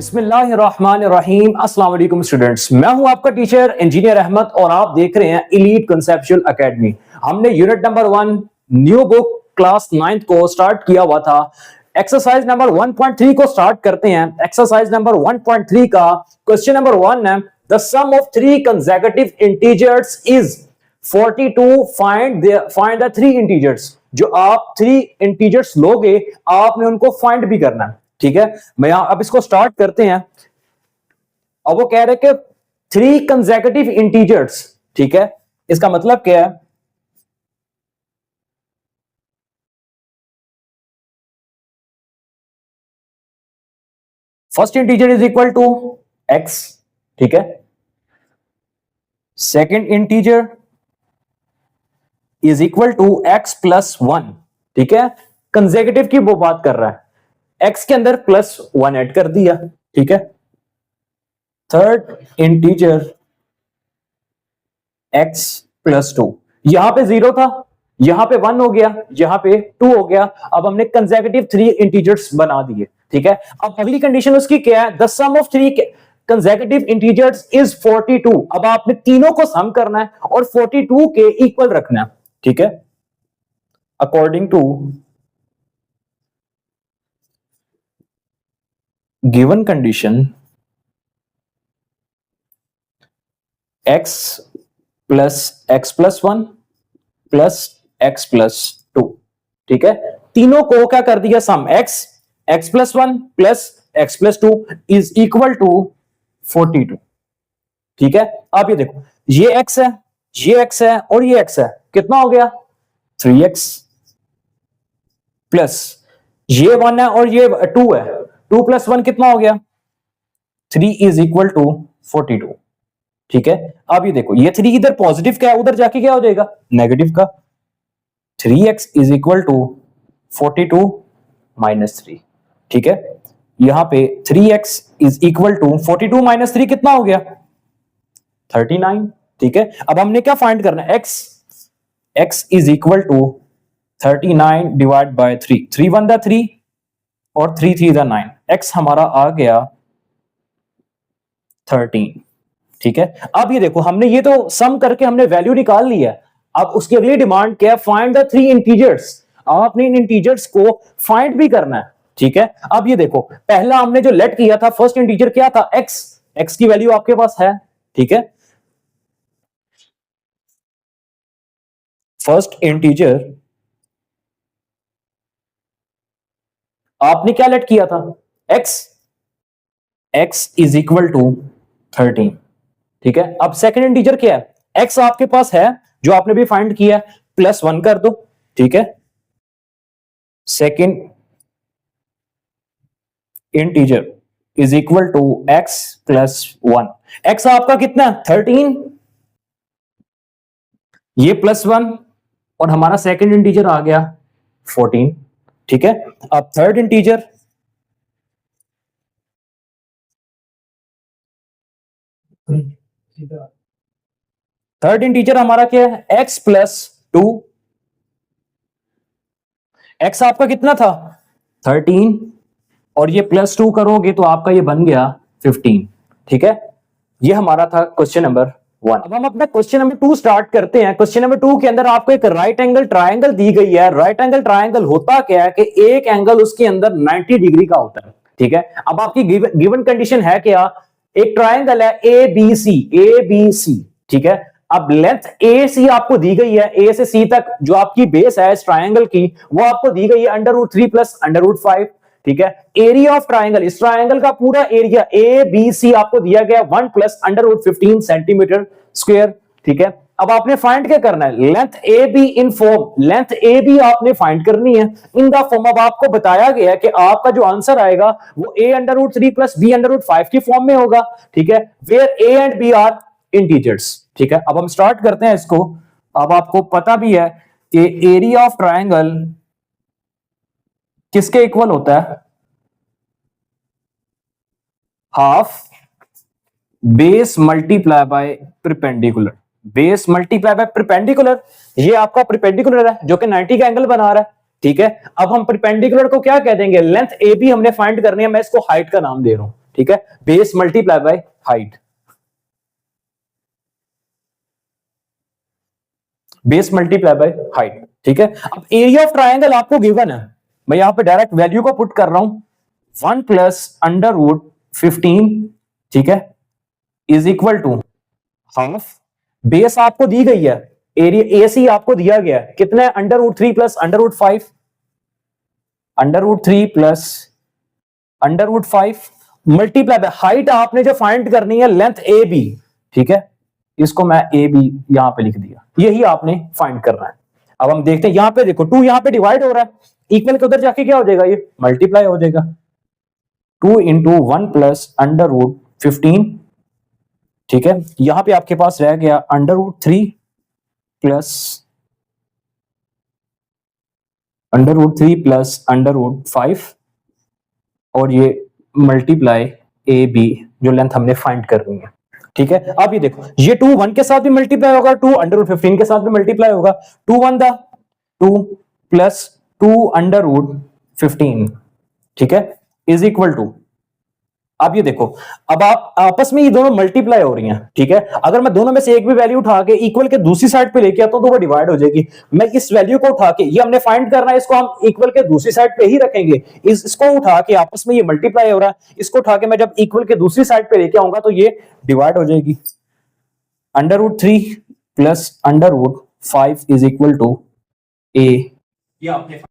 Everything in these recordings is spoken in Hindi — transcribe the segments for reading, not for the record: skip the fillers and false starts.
बिस्मिल्लाहिर्रहमानिर्रहीम। अस्सलाम वालेकुम स्टूडेंट्स, मैं हूं आपका टीचर इंजीनियर अहमद और आप देख रहे हैं एलीट कंसेप्चुअल एकेडमी। हमने unit number 1 new book class 9th को स्टार्ट किया हुआ था। एक्सरसाइज नंबर 1.3 को स्टार्ट करते हैं। एक्सरसाइज नंबर 1.3 का क्वेश्चन नंबर 1 है the sum of 3 consecutive integers is 42। Find the 3 integers. जो आप 3 इंटीजर्स लोगे आपने उनको फाइंड भी करना है, ठीक है। मैं अब इसको स्टार्ट करते हैं। अब वो कह रहे कि 3 कंसेक्यूटिव इंटीजर्स, ठीक है। इसका मतलब क्या है? First integer is equal to x, ठीक है। Second integer is equal to x plus 1, ठीक है। कंसेक्यूटिव की वो बात कर रहा है, x के अंदर प्लस 1 ऐड कर दिया, ठीक है। थर्ड इंटीजर x प्लस 2, यहां पे 0 था, यहां पे 1 हो गया, यहां पे 2 हो गया। अब हमने कंसेक्यूटिव 3 इंटीजर्स बना दिए, ठीक है। अब अगली कंडीशन उसकी क्या है? The sum of 3 consecutive integers is 42। अब आपने तीनों को सम करना है और 42 के इक्वल रखना है, ठीक है। According to given condition x plus 1 plus x plus 2, ठीक है। तीनों को क्या कर दिया? Sum x plus 1 plus x plus 2 is equal to 42, ठीक है। आप ये देखो, ये x है, ये x है और ये x है, कितना हो गया? 3x प्लस ये 1 है और ये 2 है, 2 प्लस 1 कितना हो गया? 3 इज इक्वल टू 42, ठीक है। अब ये देखो, ये 3 इधर पॉजिटिव का है, उधर जाके क्या हो जाएगा? नेगेटिव का। 3x is equal to 42 minus 3, ठीक है। यहां पे 3x is equal to 42 minus 3 कितना हो गया? 39, ठीक है। अब हमने क्या फाइंड करना है? x is equal to 39 divide by 3, 3 1 दा 3 और 3 3 दा 9, x हमारा आ गया 13, ठीक है। अब ये देखो, हमने ये तो सम करके हमने वैल्यू निकाल ली है। अब उसकी अगली डिमांड क्या है? Find the 3 integers. आपने इन इंटीजर्स को फाइंड भी करना है, ठीक है। अब ये देखो, पहला हमने जो लेट किया था, फर्स्ट इंटीजर क्या था? x की वैल्यू आपके पास है, ठीक है। फर्स्ट इंटीजर आपने क्या लेट किया था? x इज इक्वल टू 13, ठीक है। अब सेकंड इंटीजर क्या है? x आपके पास है, जो आपने भी फाइंड किया, प्लस 1 कर दो, ठीक है। Second integer is equal to x plus 1। x आपका कितना? 13, ये प्लस 1 और हमारा सेकंड इंटीजर आ गया 14, ठीक है। अब थर्ड इंटीजर हमारा क्या है? x plus 2। x आपका कितना था? 13 और ये प्लस 2 करोगे तो आपका ये बन गया 15, ठीक है। ये हमारा था क्वेश्चन नंबर 1। अब हम अपना क्वेश्चन नंबर 2 स्टार्ट करते हैं। क्वेश्चन नंबर 2 के अंदर आपको एक राइट एंगल ट्रायंगल दी गई है। राइट एंगल ट्रायंगल होता क्या है कि एक एंगल उसके अंदर 90 डिग्री का होता है, ठीक है। अब आपकी गिवन कंडीशन है क्या? एक ट्रायंगल है ए बी सी, ठीक है। अब लेंथ ए सी आपको दी गई है, ए से सी तक जो आपकी बेस है इस ट्रायंगल की वो आपको दी गई है √3 प्लस √5, ठीक है। एरिया ऑफ ट्रायंगल, इस ट्रायंगल का पूरा एरिया ए बी सी आपको दिया गया 1 प्लस √15 सेंटीमीटर स्क्वायर, ठीक है। अब आपने फाइंड क्या करना है? Length A B in form, length A B आपने फाइंड करनी है इन द फॉर्म। अब आपको बताया गया है कि आपका जो आंसर आएगा वो a√3 प्लस b√5 की फॉर्म में होगा, ठीक है, where a and b are integers, ठीक है। अब हम स्टार्ट करते हैं इसको। अब आपको पता भी है कि एरिया ऑफ ट्रायंगल किसके इक्वल होता है? Half base multiply by perpendicular. Base multiply by perpendicular, ये आपका परपेंडिकुलर है जो कि 90 का एंगल बना रहा है, ठीक है। अब हम परपेंडिकुलर को क्या कह देंगे? लेंथ ए बी हमने फाइंड करनी है, मैं इसको हाइट का नाम दे रहा हूं, ठीक है, base multiply by height, base multiply by height, ठीक है। अब एरिया ऑफ ट्राइंगल आपको गिवन है, मैं यहां पे डायरेक्ट वैल्यू को पुट कर रहा हूं, 1 प्लस अंडर रूट 15, ठीक है, is equal to half, base आपको दी गई है, एरिया एसी आपको दिया गया है, कितना है, under root 3 plus under root 5, under root 3 plus under root 5 multiply by height आपने जो फाइंड करनी है लेंथ ए बी, ठीक है, इसको मैं ए बी यहां पे लिख दिया, यही आपने फाइंड करना है। अब हम देखते हैं, यहां पे देखो 2 यहां पे डिवाइड हो रहा है, इक्वल के उधर जाके क्या हो जाएगा, ये मल्टीप्लाई हो जाएगा, 2 इंटू 1 प्लस अंडर रूट 15, ठीक है, यहां पे आपके पास रह गया under root 3 plus under root 3 plus under root 5, और ये मल्टीप्लाई ए बी जो लेंथ हमने फाइंड करनी है, ठीक है। अब ये देखो, ये 2 1 के साथ भी मल्टीप्लाई होगा, 2 अंडर रूट 15 के साथ भी मल्टीप्लाई होगा, 2 1 दा 2 प्लस 2 अंडर रूट 15, ठीक है, इज इक्वल टू, अब ये देखो, अब आप आपस में ये दोनों मल्टीप्लाई हो रही हैं, ठीक है, अगर मैं दोनों में से एक भी वैल्यू उठा के इक्वल के दूसरी साइड पे लेके आता हूं तो वो डिवाइड हो जाएगी, मैं इस वैल्यू को उठा के, ये हमने फाइंड करना है, इसको हम इक्वल के दूसरी साइड पे ही रखेंगे, इसको उठा के आपस में ये मल्टीप्लाई हो रहा है, इसको उठा के मैं जब इक्वल के दूसरी साइड पे लेके आऊंगा तो ये डिवाइड हो जाएगी, under root 3 plus under root 5 is equal to a, ये आपने,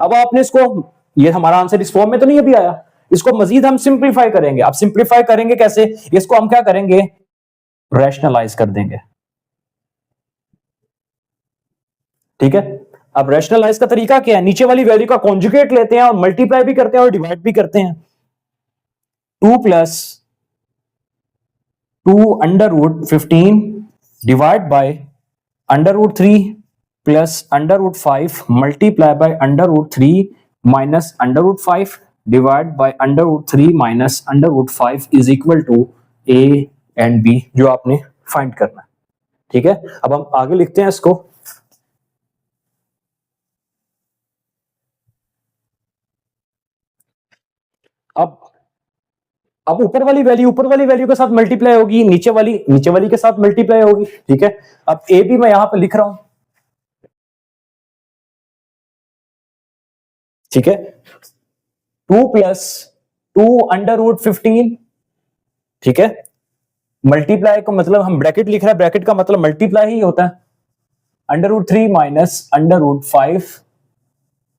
अब आपने इसको, ये हमारा आंसर इस फॉर्म में तो नहीं अभी आया, इसको मजीद हम सिंप्लीफाई करेंगे, अब सिंप्लीफाई करेंगे कैसे, इसको हम क्या करेंगे, रैशनलाइज कर देंगे, ठीक है। अब रैशनलाइज का तरीका क्या है, नीचे वाली वैल्यू का कॉन्जुगेट लेते हैं और मल्टीप्लाई भी करते हैं और डिवाइड भी करते हैं, 2 plus 2 under root 15 divide by under root 3 plus under root 5 multiply by under root 3 minus under root 5 divide by under root 3 minus under root 5 is equal to a and b जो आपने फाइंड करना है, ठीक है। अब हम आगे लिखते हैं इसको, अब ऊपर वाली वैल्यू के साथ मल्टीप्लाई होगी, नीचे वाली के साथ मल्टीप्लाई होगी, ठीक है। अब ए बी मैं यहां पर लिख रहा हूं, ठीक है, 2 प्लस 2 अंडर रूट 15, ठीक है, मल्टीप्लाई का मतलब हम ब्रैकेट लिख रहे हैं, ब्रैकेट का मतलब मल्टीप्लाई ही होता है, under root 3 minus under root 5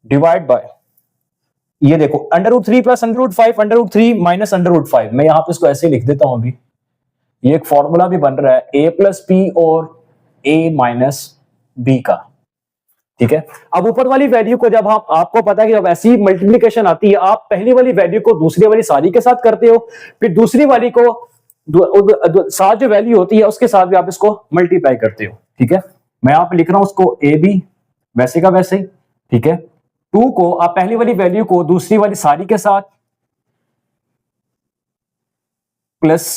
divide by, ये देखो under root 3 plus under root 5, under root 3 minus under root 5, मैं यहां पे इसको ऐसे लिख देता हूं, अभी ये एक फॉर्मूला भी बन रहा है, ए प्लस पी और ए माइनस बी का, ठीक है। अब ऊपर वाली वैल्यू को जब आपको पता है कि जब ऐसी मल्टीप्लिकेशन आती है, आप पहली वाली वैल्यू को दूसरी वाली सारी के साथ करते हो, फिर दूसरी वाली को साथ जो वैल्यू होती है उसके साथ भी आप इसको मल्टीप्लाई करते हो, ठीक है। मैं यहां पे लिख रहा हूं उसको ए बी वैसे का वैसे ही, ठीक है, 2 को आप पहली वाली वैल्यू को दूसरी वाली सारी के साथ प्लस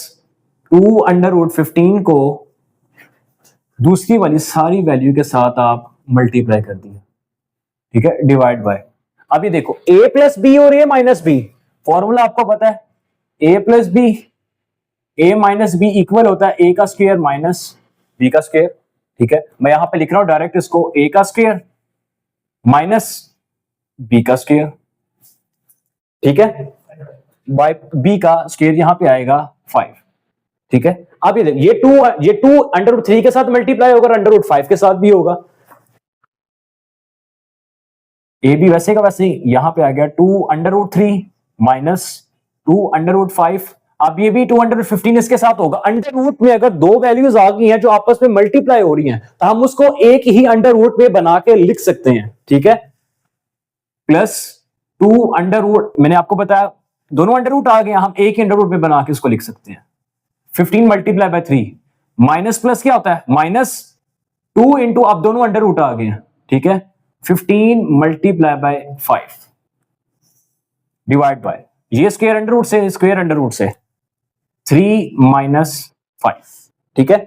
2 अंडर रूट 15 को दूसरी वाली सारी वैल्यू के साथ आप मल्टीप्लाई कर दिया, ठीक है, डिवाइड बाय, अभी देखो a प्लस बी और a माइनस बी, फॉर्मूला आपको पता है, a plus b a minus b equal होता है a का स्क्वायर माइनस b का स्क्वायर, ठीक है। मैं यहां पे लिख रहा हूं डायरेक्ट इसको, a का स्क्वायर माइनस b का स्क्वायर, ठीक है, बाय b का स्क्वायर यहां पे आएगा 5, ठीक है। अब ये 2 अंडर रूट 3 के साथ मल्टीप्लाई होगा, अंडर रूट 5 के साथ भी होगा, ए बी वैसे का वैसे ही यहां पे आ गया 2 under root 3 minus 2 under root 5, अब ये भी 2 अंडर रूट 15 इसके साथ होगा। अंडर रूट में अगर दो वैल्यूज आ गई हैं जो आपस में मल्टीप्लाई हो रही हैं तो हम उसको एक ही अंडर रूट में बना के लिख सकते हैं, ठीक है, प्लस 2 अंडर रूट, मैंने आपको बताया दोनों अंडर रूट आ गए, हम एक ही अंडर रूट में बना के उसको लिख सकते हैं, 15 मल्टीप्लाई बाय 3 माइनस प्लस क्या होता है, माइनस 2 इंटू, अब दोनों अंडर रूट आ गए हैं, ठीक है, 15 मल्टीप्लाई बाय 5 डिवाइड बाय, ये स्क्वायर अंडर रूट से स्क्वायर अंडर रूट से 3 माइनस 5, ठीक है।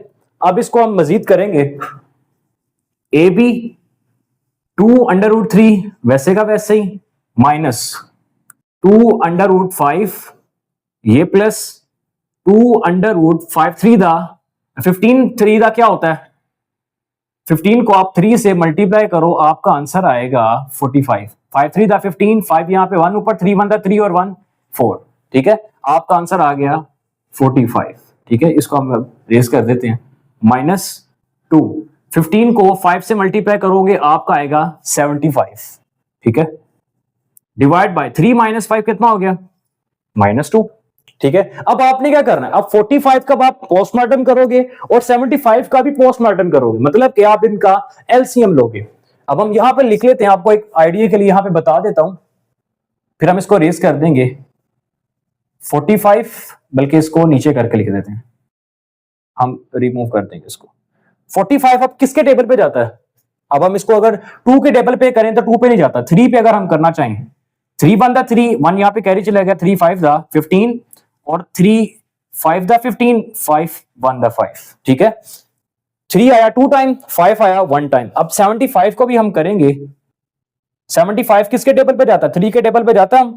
अब इसको हम मजीद करेंगे, ए बी 2 अंडर रूट 3 वैसे का वैसे ही माइनस 2 अंडर रूट 5 ये प्लस 2 √5 3 दा 15 3 दा क्या होता है 15 को आप 3 से मल्टीप्लाई करो, आपका आंसर आएगा 45। 5 3 दा 15, 5 यहाँ पे 1 ऊपर, 3 1 दा 3 और 1 4। ठीक है, आपका आंसर आ गया 45। ठीक है, इसको हम रेस कर देते हैं। -2, 15 को 5 से मल्टीप्लाई करोगे आपका आएगा 75। ठीक है, डिवाइड बाय 3 - 5 कितना हो गया -2। ठीक है, अब आपने क्या करना है, अब 45 का आप पोस्टमार्टम करोगे और 75 का भी पोस्टमार्टम करोगे, मतलब कि आप इनका एलसीएम लोगे। अब हम यहां पर लिख लेते हैं, आपको एक आइडिया के लिए यहां पे बता देता हूं, फिर हम इसको रेस कर देंगे 45, बल्कि इसको नीचे करके लिख देते हैं, हम रिमूव कर देंगे इसको। 45 अब किसके टेबल पे जाता है, अब हम इसको अगर 2 के टेबल पे करें तो 2 पे नहीं जाता, 3 पे अगर हम करना चाहें, 3 1 दा 3, 1 यहां पे कैरी चला गया, 3 5 दा 15 और 3 5 दा 15, 5 1 दा 5। ठीक है, 3 आया 2 टाइम, 5 आया 1 टाइम। अब 75 को भी हम करेंगे, 75 किसके टेबल पे जाता है, 3 के टेबल पे जाता है।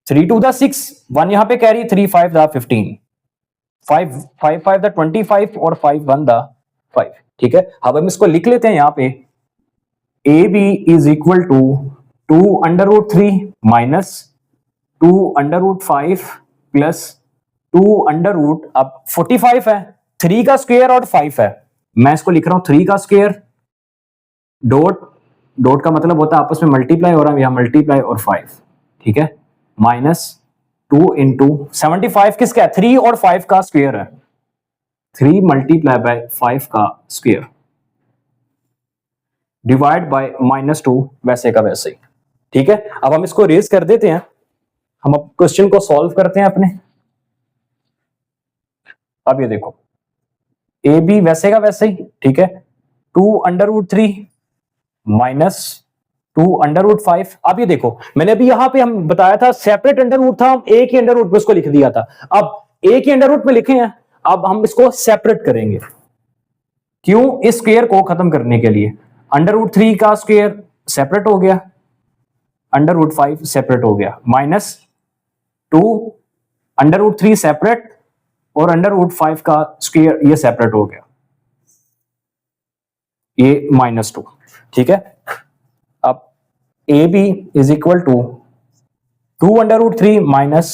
3 2 दा 6, 1 यहां पे कैरी, 3 5 दा 15, 5 5 5 दा 25 और 5 1 दा 5। ठीक है, अब हम इसको लिख लेते हैं यहां पे, a b is equal to 2 √3 minus 2 √5 plus 2 अब 45 है, 3 का स्क्वायर और 5 है, मैं इसको लिख रहा हूं 3 का स्क्वायर, डॉट डॉट का मतलब होता है आपस में मल्टीप्लाई हो रहा है, यहां मल्टीप्लाई और 5। ठीक है, -2 × 75 किसका है, 3 और 5 का स्क्वायर है, 3 × 5 का स्क्वायर डिवाइड बाय -2 वैसे का वैसे ही। ठीक है, अब हम इसको रेज कर देते हैं, हम अब क्वेश्चन को सॉल्व करते हैं अपने। अब ये देखो, ए बी वैसे का वैसे ही। ठीक है, 2 √3 माइनस 2 √5। अब ये देखो, मैंने अभी यहां पे हम बताया था सेपरेट अंडर रूट था, हम ए के अंडर रूट में उसको लिख दिया था, अब ए के अंडर रूट में लिखे हैं, अब हम इसको सेपरेट करेंगे। क्यों, इस स्क्वायर को खत्म करने के लिए। √3 का स्क्वायर सेपरेट हो गया, √5 सेपरेट हो गया, -2 √3 सेपरेट और √5 का स्क्वायर ये सेपरेट हो गया, ये -2। ठीक है, अब a b is equal to 2 √3 minus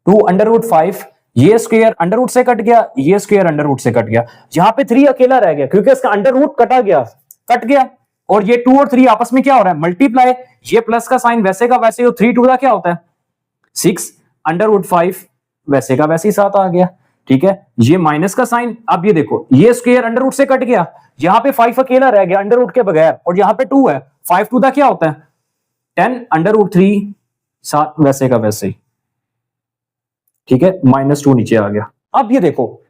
2 √5, ये स्क्वायर अंडर रूट से कट गया, ये स्क्वायर अंडर रूट से कट गया, यहां पे 3 अकेला रह गया क्योंकि इसका अंडर रूट कट गया, और ये 2 और 3 आपस में क्या हो रहा है, मल्टीप्लाई। ये प्लस का साइन वैसे का वैसे ही, 3 2 का क्या होता है 6, √5 वैसे का वैसे ही 7 आ गया। ठीक है, ये माइनस का साइन, अब ये देखो ये स्क्वायर अंडर रूट से कट गया, यहां पे 5 अकेला रह गया अंडर रूट के बगैर, और यहां पे 2 है, 5 2 का क्या होता है 10, √3 7 वैसे का वैसे ही। ठीक है, -2 नीचे आ गया। अब ये देखो,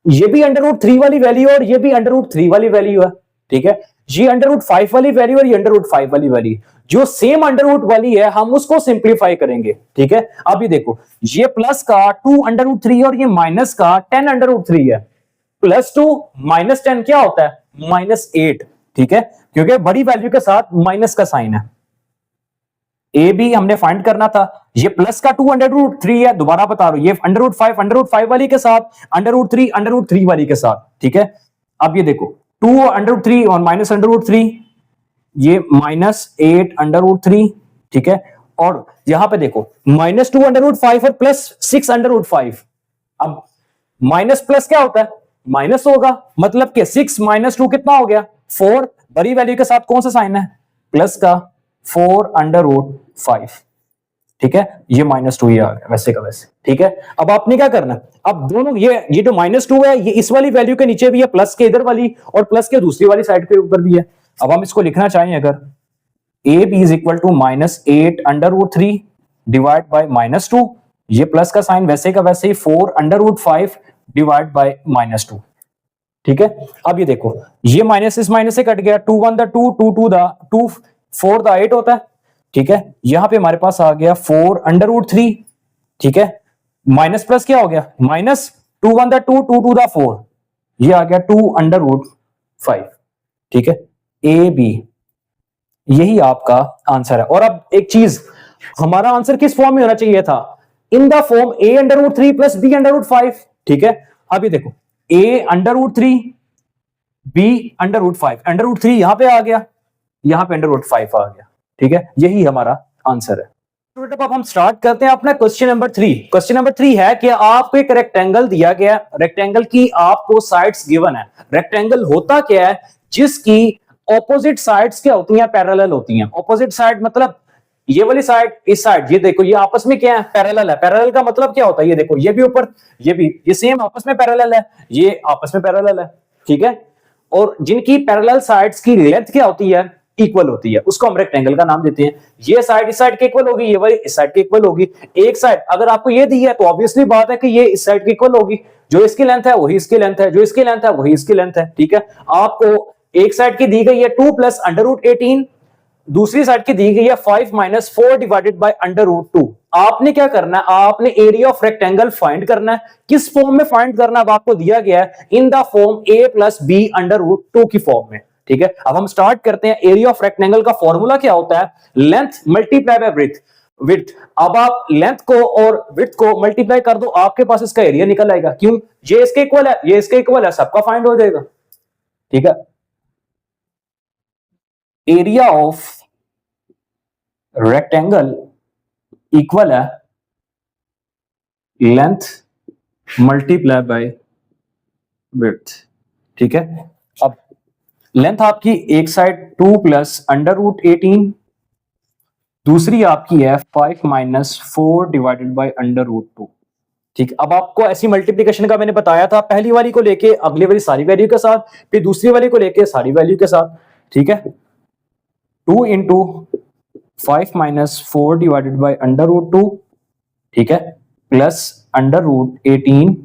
ये भी √3 वाली वैल्यू और ये भी √3 वाली वैल्यू है। ठीक है, ये √5 वाली वैल्यू और ये √5 वाली वैल्यू, जो सेम अंडर रूट वाली है हम उसको सिंप्लीफाई करेंगे। ठीक है, अब ये देखो, ये प्लस का 2 √3 और ये माइनस का 10 √3 है, +2 -10 क्या होता है -8। ठीक है, क्योंकि बड़ी वैल्यू के साथ माइनस का साइन है। ए बी हमने फाइंड करना था, ये प्लस का 2 √3 है, दोबारा बता रहा हूं, ये √5 वाली के साथ, √3 वाली के साथ। ठीक है, अब ये देखो 2 √3 और -√3, ये -8 √3। ठीक है, और यहां पे देखो -2 √5 और +6 √5। अब माइनस प्लस क्या होता है, माइनस होगा, मतलब कि 6 - 2 कितना हो गया 4, बड़ी वैल्यू के साथ कौन सा साइन है प्लस का 4 √5। ठीक है, ये -2 ये आ गया वैसे का वैसे। ठीक है, अब आपने क्या करना, अब दोनों ये जो -2 है ये इस वाली वैल्यू के नीचे भी है, प्लस के इधर वाली और प्लस के दूसरी वाली साइड के ऊपर भी है। अब हम इसको लिखना चाहें अगर, a b is equal to -8 √3 divide by -2, ये प्लस का साइन वैसे का वैसे ही 4 √5 डिवाइड बाय -2। ठीक है, अब ये देखो ये माइनस इस माइनस से कट गया, 2 1 दा 2, 2 2 दा 2, 4 दा 8 होता है। ठीक है, यहां पे हमारे पास आ गया 4 √3। ठीक है, माइनस प्लस क्या हो गया -2 1 दा 2, 2 2 दा 4, ये आ गया 2 √5। ठीक है, ए बी यही आपका आंसर है। और अब एक चीज, हमारा आंसर किस फॉर्म में होना चाहिए था, in the form a under root 3 plus b under root 5। ठीक है, अब ये देखो a under root 3 b under root 5, under root 3 यहां पे आ गया, यहां पे अंडर रूट 5 आ गया। ठीक है, यही हमारा आंसर है। अब हम स्टार्ट करते हैं अपना क्वेश्चन नंबर 3। क्वेश्चन नंबर 3 है कि आपको एक रेक्टेंगल दिया गया, रेक्टेंगल की आपको साइड्स गिवन है। रेक्टेंगल होता क्या है, जिसकी ऑपोजिट साइड्स क्या होती हैं, पैरेलल होती हैं। ऑपोजिट साइड मतलब ये वाली साइड, इस साइड, ये देखो ये आपस में क्या है, पैरेलल है। पैरेलल का मतलब क्या होता है, ये देखो ये भी ऊपर, ये भी, ये सेम आपस में पैरेलल है, ये आपस में पैरेलल है। ठीक है, और जिनकी पैरेलल साइड्स की लेंथ क्या होती है, इक्वल होती है, उसको हम रेक्टेंगल का नाम देते हैं। ये साइड इस साइड के इक्वल होगी, ये वाली इस साइड के इक्वल होगी। एक साइड अगर आपको ये दी है तो ऑब्वियसली बात है कि ये इस साइड की इक्वल होगी, जो इसकी लेंथ है वही इसकी लेंथ है, जो इसकी लेंथ है वही इसकी लेंथ है। ठीक है, आपको एक साइड की दी गई है 2 प्लस अंडर रूट 18, दूसरी साइड की दी गई है 5 minus 4 divided by under root 2। आपने क्या करना है, आपने एरिया ऑफ रेक्टेंगल फाइंड करना है। किस फॉर्म में फाइंड करना है, अब आपको दिया गया है in the form a plus b under root 2 की फॉर्म में। ठीक है, अब हम स्टार्ट करते हैं। एरिया ऑफ रेक्टेंगल का फॉर्मूला क्या होता है, length multiply by breath width. अब आप लेंथ को और विड्थ को मल्टीप्लाई कर दो, आपके पास इसका एरिया निकल आएगा। क्यों, ये इसके इक्वल है, ये इसके इक्वल है, सबका फाइंड हो जाएगा। ठीक है, एरिया ऑफ रेक्टेंगल इक्वल है लेंथ मल्टीप्लाई बाय विड्थ। ठीक है, अब लेंथ आपकी एक साइड 2 प्लस अंडर रूट 18, दूसरी आपकी है 5 minus 4 divided by under root 2। ठीक, अब आपको ऐसी मल्टीप्लिकेशन का मैंने बताया था, पहली वाली को लेके अगली वाली सारी वैल्यू के साथ, फिर दूसरी वाली को लेके सारी वैल्यू के साथ। ठीक है, 2 into 5 minus 4 divided by under root 2, ठीक है, plus under root 18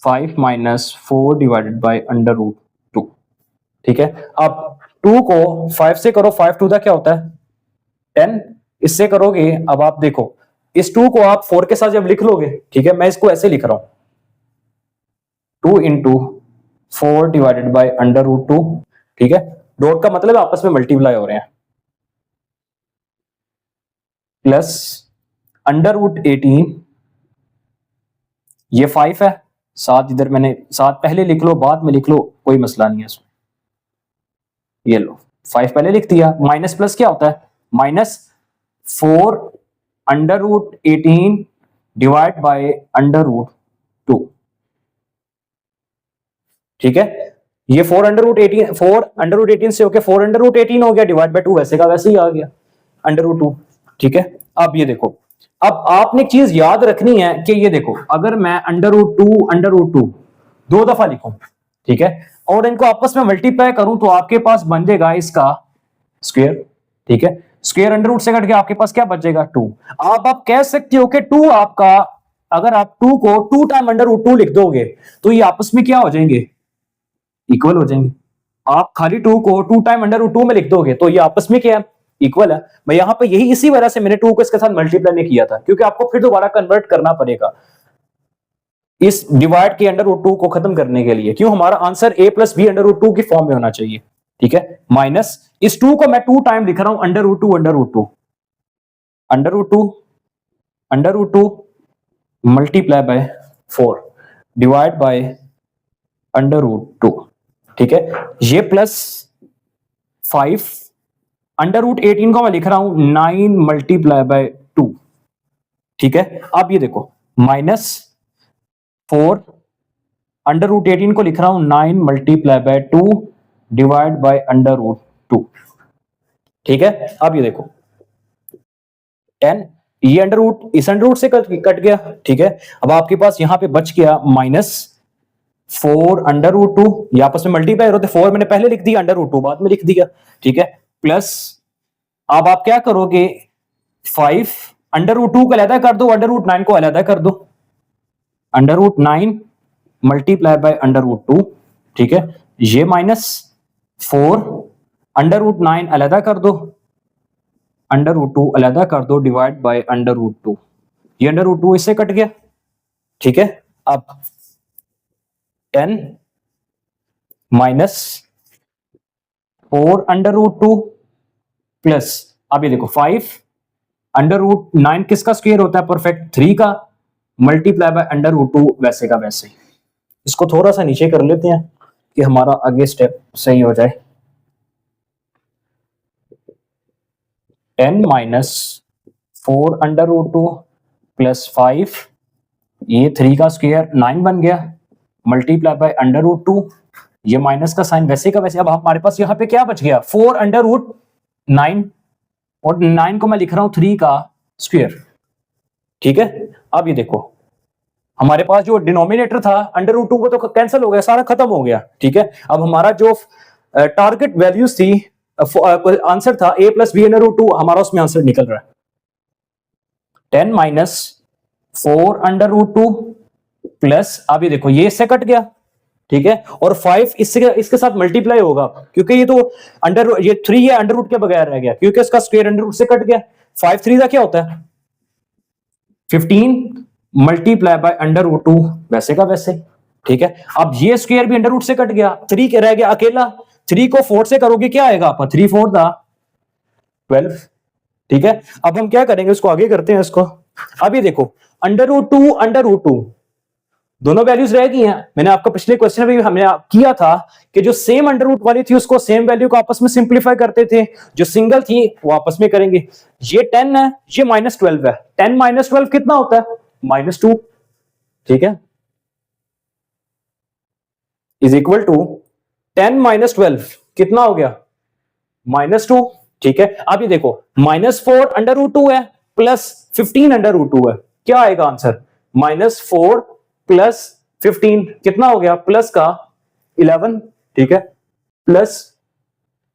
5 minus 4 divided by under root 2। ठीक है, अब 2 को 5 से करो, 5 टू द क्या होता है 10, इससे करोगे, अब आप देखो इस 2 को आप 4 के साथ जब लिख लोगे, ठीक है, मैं इसको ऐसे लिख रहा हूं 2 into 4 divided by under root 2। ठीक है, डॉट का मतलब आपस में मल्टीप्लाई हो रहे हैं, प्लस अंडर रूट 18, ये 5 है, साथ इधर मैंने साथ पहले लिख लो बाद में लिख लो, कोई मसला नहीं है इसमें। ये लो 5 पहले लिख दिया, माइनस प्लस क्या होता है, minus 4 under root 18 divide by under root 2। ठीक है, ये 4 अंडर रूट 18, 4 अंडर रूट 18 से होके 4 अंडर रूट 18 हो गया, डिवाइड बाय 2 वैसे का वैसे ही आ गया अंडर रूट 2। ठीक है, अब ये देखो, अब आपने एक चीज याद रखनी है कि ये देखो, अगर मैं अंडर रूट टू 2 दफा लिखूं, ठीक है, और इनको आपस में मल्टीप्लाई करूं तो आपके पास बन जाएगा इसका स्क्वायर। ठीक है, स्क्वायर अंडर रूट से कट के आपके पास क्या बच जाएगा 2। आप कह सकते हो कि 2 आपका, अगर आप 2 को 2 टाइम अंडर रूट 2 लिख दोगे तो ये आपस में क्या हो जाएंगे, इक्वल हो जाएंगे। आप खाली 2 को 2 टाइम अंडर रूट 2 में लिख दोगे तो ये आपस में क्या है, इक्वल है। मैं यहां पे यही इसी वजह से मैंने 2 को इसके साथ मल्टीप्लाई नहीं किया था, क्योंकि आपको फिर दोबारा कन्वर्ट करना पड़ेगा इस डिवाइड के अंडर रूट 2 को खत्म करने के लिए। क्यों, हमारा answer a plus b under root 2 की फॉर्म में होना चाहिए। ठीक है, माइनस इस 2 को मैं 2 टाइम लिख रहा हूं under root 2 under root 2 under root 2 under root 2 multiply by 4 divide by under root 2। ठीक है, ये प्लस 5 अंडर रूट 18 को मैं लिख रहा हूं 9 मल्टीप्लाई बाय 2। ठीक है, अब ये देखो माइनस 4 अंडर रूट 18 को लिख रहा हूं 9 multiply by 2 divide by under root 2। ठीक है, अब ये देखो 10, ये अंडर रूट इस अंडर रूट से कट गया। ठीक है, अब आपके पास यहां पे बच गया माइनस 4 अंडर रूट 2, ये आपस में मल्टीप्लाई होते, 4 मैंने पहले लिख दिया, अंडर रूट 2 बाद में लिख दिया। ठीक है, प्लस अब आप क्या करोगे 5 अंडर रूट 2 को अलग कर दो, अंडर रूट 9 को अलग कर दो, under root 9 multiply by under root 2। ठीक है, ये माइनस 4 अंडर रूट 9 अलग कर दो, अंडर रूट 2 अलग कर दो, डिवाइड बाय अंडर रूट 2, ये अंडर रूट 2 इससे कट गया। ठीक है, अब 10 माइनस 4 अंडर रूट 2 प्लस, अब ये देखो 5 √9 किसका स्क्वायर होता है? परफेक्ट 3 का, मल्टीप्लाई बाय √2 वैसे का वैसे। इसको थोड़ा सा नीचे कर लेते हैं कि हमारा आगे स्टेप सही हो जाए। 10 माइनस 4 √2 प्लस 5, ये 3 का स्क्वायर 9 बन गया, मल्टीप्लाई बाय √2, ये माइनस का साइन वैसे का वैसे। अब हमारे पास यहाँ पे क्या बच गया? 4 √9, और 9 को मैं लिख रहा हूं 3 का स्क्वायर। ठीक है, अब ये देखो हमारे पास जो डिनोमिनेटर था √2 को तो कैंसिल हो गया, सारा खत्म हो गया। ठीक है, अब हमारा जो टारगेट वैल्यूज थी, आंसर था a + b √2, हमारा उसमें आंसर निकल रहा है 10 माइनस 4 √2 प्लस, अब ये देखो ये इससे कट गया। ठीक है, और 5 इसके साथ मल्टीप्लाई होगा, क्योंकि ये तो ये 3 है √ के बगैर रह गया, क्योंकि इसका स्क्वायर √ से कट गया। 5 3 का क्या होता है? 15 मल्टीप्लाई बाय √2 वैसे का वैसे। ठीक है, अब ये स्क्वायर भी √ से कट गया, 3 के रह गया अकेला। 3 को 4 से करोगे क्या आएगा आपका? 3 4 12। ठीक है, अब हम क्या करेंगे, उसको आगे करते हैं इसको। अब ये देखो √2 दोनों वैल्यूज रह गई हैं। मैंने आपका पिछले क्वेश्चन में भी हमने किया था कि जो सेम √ वाली थी उसको सेम वैल्यू को आपस में सिंप्लीफाई करते थे, जो सिंगल थी वो आपस में करेंगे। ये 10 है, ये -12 है, 10 - 12 कितना होता है? -2। ठीक है, इज इक्वल टू 10 - 12 कितना हो गया? -2। ठीक है, अब ये देखो -4 √2 है प्लस 15 √2 है, क्या आएगा आंसर? -4 प्लस 15 कितना हो गया? प्लस का 11। ठीक है, प्लस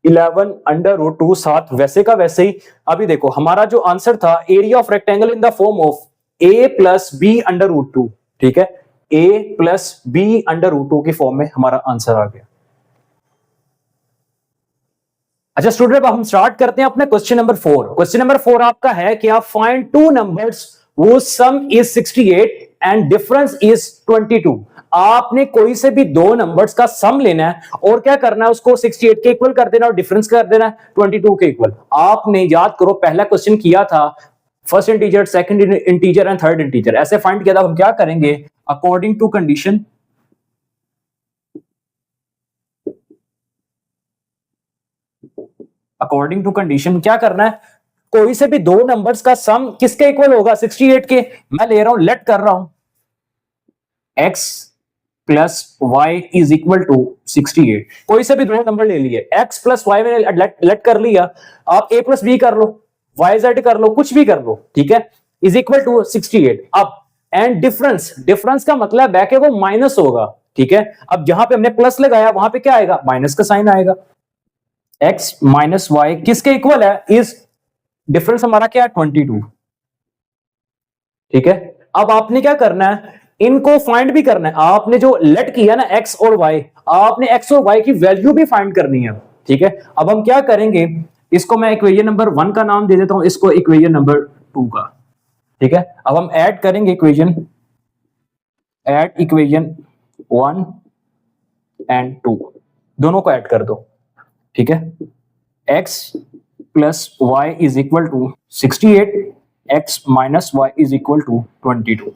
11 √2 साथ वैसे का वैसे ही। अभी देखो हमारा जो आंसर था, area of rectangle in the form of a + b √2। ठीक है, a + b √2 की फॉर्म में हमारा आंसर आ गया। अच्छा स्टूडेंट, अब हम स्टार्ट करते हैं अपने क्वेश्चन नंबर 4। क्वेश्चन नंबर 4 आपका है कि आप find two numbers whose sum is 68 and difference is 22। आपने कोई से भी दो नंबर्स का सम लेना है और क्या करना है, उसको 68 के इक्वल कर देना और डिफरेंस कर देना है 22 के इक्वल। आपने याद करो पहला क्वेश्चन किया था, first integer, second integer and third integer ऐसे फाइंड किया था। हम क्या करेंगे, according to condition, according to condition क्या करना है, कोई से भी दो नंबर्स का सम किसके इक्वल होगा? 68 के। मैं ले रहा हूं, लेट कर रहा हूं x + y is equal to 68। कोई से भी दो नंबर ले लिए, x + y में लेट कर लिया, आप a + b कर लो, y z कर लो, कुछ भी कर लो। ठीक है, इज इक्वल टू 68। अब एंड डिफरेंस, डिफरेंस का मतलब है कि वो माइनस होगा। ठीक है, अब जहां पे हमने प्लस लगाया वहां पे क्या आएगा? माइनस का साइन आएगा। x - y किसके इक्वल है? इज डिफरेंस हमारा क्या है? 22। ठीक है, अब आपने क्या करना है, इनको फाइंड भी करना है। आपने जो लेट किया ना x और y, आपने x और y की वैल्यू भी फाइंड करनी है। ठीक है, अब हम क्या करेंगे, इसको मैं इक्वेशन नंबर 1 का नाम दे देता हूं, इसको इक्वेशन नंबर 2 का। ठीक है, अब हम ऐड करेंगे इक्वेशन, ऐड इक्वेशन 1 एंड 2 दोनों को ऐड कर दो। ठीक है, x + y is equal to 68, x - y is equal to 22।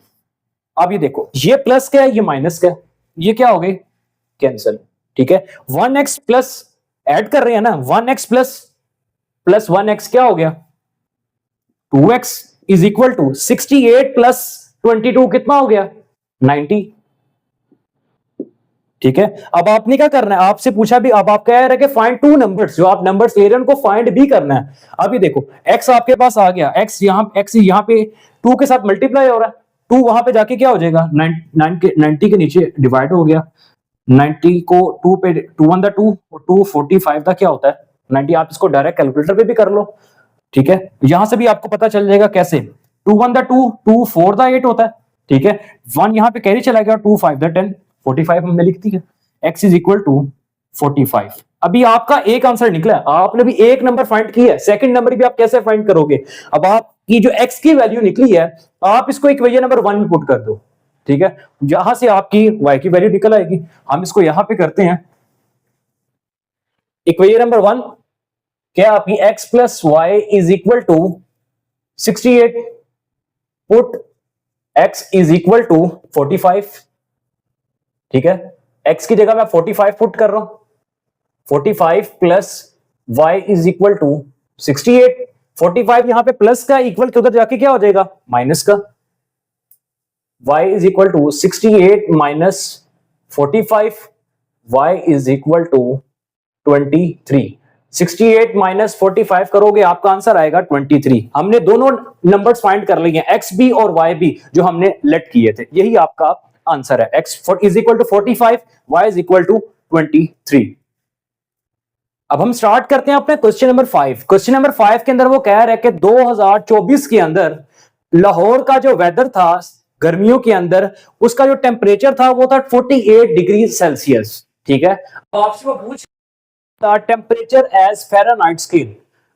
अब ये देखो, ये प्लस क्या है, ये माइनस क्या है, ये क्या हो गई? कैंसिल। ठीक है, 1x प्लस ऐड कर रहे हैं ना, 1x प्लस 1x क्या हो गया? 2x इज इक्वल टू 68 + 22 कितना हो गया? 90। ठीक है, अब आपने क्या करना है, आपसे पूछा भी, अब आप कह रहे हैं कि फाइंड टू नंबर्स, जो आप नंबर्स ले रहे हैं उनको फाइंड भी करना है। अभी देखो x आपके पास आ गया, x यहाँ पे 2 के साथ मल्टीप्लाई हो रहा है, 2 वहां पे जाके क्या हो जाएगा? 90 के नीचे डिवाइड हो गया। 90 को 2 पे 2 1 2 और 2 45 का क्या होता है? 90। आप इसको डायरेक्ट कैलकुलेटर पे भी कर लो। ठीक है, यहां से भी आपको पता चल जाएगा कैसे। 2 1 2 2 4 8 होता है। ठीक है, 1 यहां पे कैरी चला गया, 2 5 10 45 हमने लिख दिया, x इज इक्वल टू 45। अभी आपका एक आंसर निकला, आपने भी एक नंबर फाइंड किया है, सेकंड नंबर भी आप कैसे फाइंड करोगे? अब आपकी जो x की वैल्यू निकली है, आप इसको इक्वेशन नंबर 1 में पुट कर दो। ठीक है, जहां से आपकी y की वैल्यू निकल आएगी। हम इसको यहां पे करते हैं, इक्वेशन नंबर 1 क्या आपकी x + y is equal to 68, put x is equal to 45, ठीक है, x की जगह मैं 45 पुट कर रहा हूं, 45 plus y is equal to 68, 45 यहां पे प्लस का इक्वल के उधर जाके क्या हो जाएगा, माइनस का, y is equal to 68 minus 45, y is equal to 23, 68 minus 45 करोगे आपका आंसर आएगा 23। हमने दोनों नंबर्स फाइंड कर लिए हैं, XB और YB जो हमने लेट किए थे, यही आपका आंसर है, x is equal to 45, y is equal to 23। अब हम स्टार्ट करते हैं अपने क्वेश्चन नंबर 5। क्वेश्चन नंबर 5 के अंदर वो कह रहा है कि 2024 के अंदर लाहौर का जो वेदर था गर्मियों के अंदर, उसका जो टेम्परेचर था वो था 48 डिग्री सेल्सियस, ठीक है। आपसे वो पूछ टेम्परेचर एज फ़ारेनहाइट स्केल,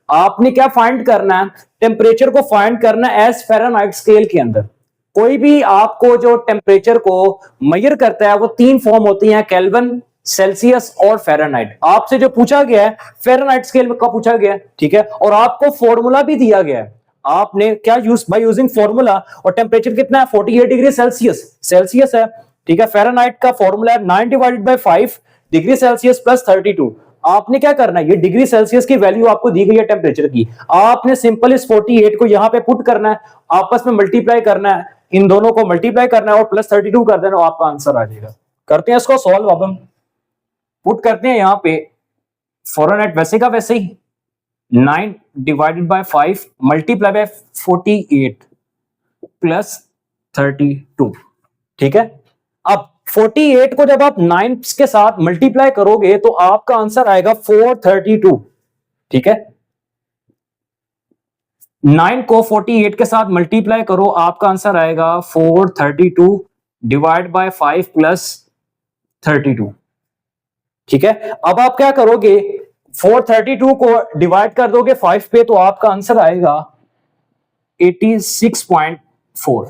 आपने क्या फाइंड करना है, टेम्परेचर को फाइंड करना है एज फ़ारेनहाइट स्केल के अंदर। कोई भी आपको जो टेम्परेचर को मेजर करता है वो तीन फॉर्म होती हैं, केल्विन, सेल्सियस और फ़ारेनहाइट। आपसे जो पूछा गया है फ़ारेनहाइट स्केल में का पूछा गया है, ठीक है, और आपको फॉर्मूला भी दिया गया है, आपने क्या यूज बाय यूजिंग फॉर्मूला, और टेम्परेचर कितना है 48 डिग्री सेल्सियस, सेल्सियस है, ठीक है। फ़ारेनहाइट का फॉर्मूला है 9 divided by 5 degree Celsius plus 32। आपने क्या करना है, ये डिग्री सेल्सियस की वैल्यू आपको दी गई है टेम्परेचर की, आपने सिंपल इस 48 को यहां पे पुट करना है, आपस में मल्टीप्लाई करना है, इन दोनों को मल्टीप्लाई करना है और प्लस 32 कर देना, आपका आंसर आ जाएगा। करते हैं इसको सॉल्व, अब हम पुट करते हैं यहां पे फ़ारेनहाइट वैसे का वैसे ही 9 divided by 5 multiply bye 48 plus 32, ठीक है। अब 48 को जब आप 9 के साथ मल्टीप्लाई करोगे तो आपका आंसर आएगा 432, ठीक है। 9 को 48 के साथ मल्टीप्लाई करो, आपका आंसर आएगा 432 डिवाइड बाय 5 प्लस 32, ठीक है। अब आप क्या करोगे, 432 को डिवाइड कर दोगे 5 पे तो आपका आंसर आएगा 86.4,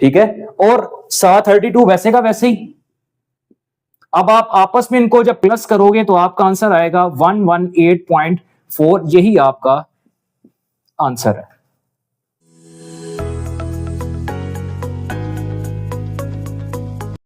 ठीक है, और 32 वैसे का वैसे ही। अब आप आपस में इनको जब प्लस करोगे तो आपका आंसर आएगा 118.4, यही आपका आंसर है।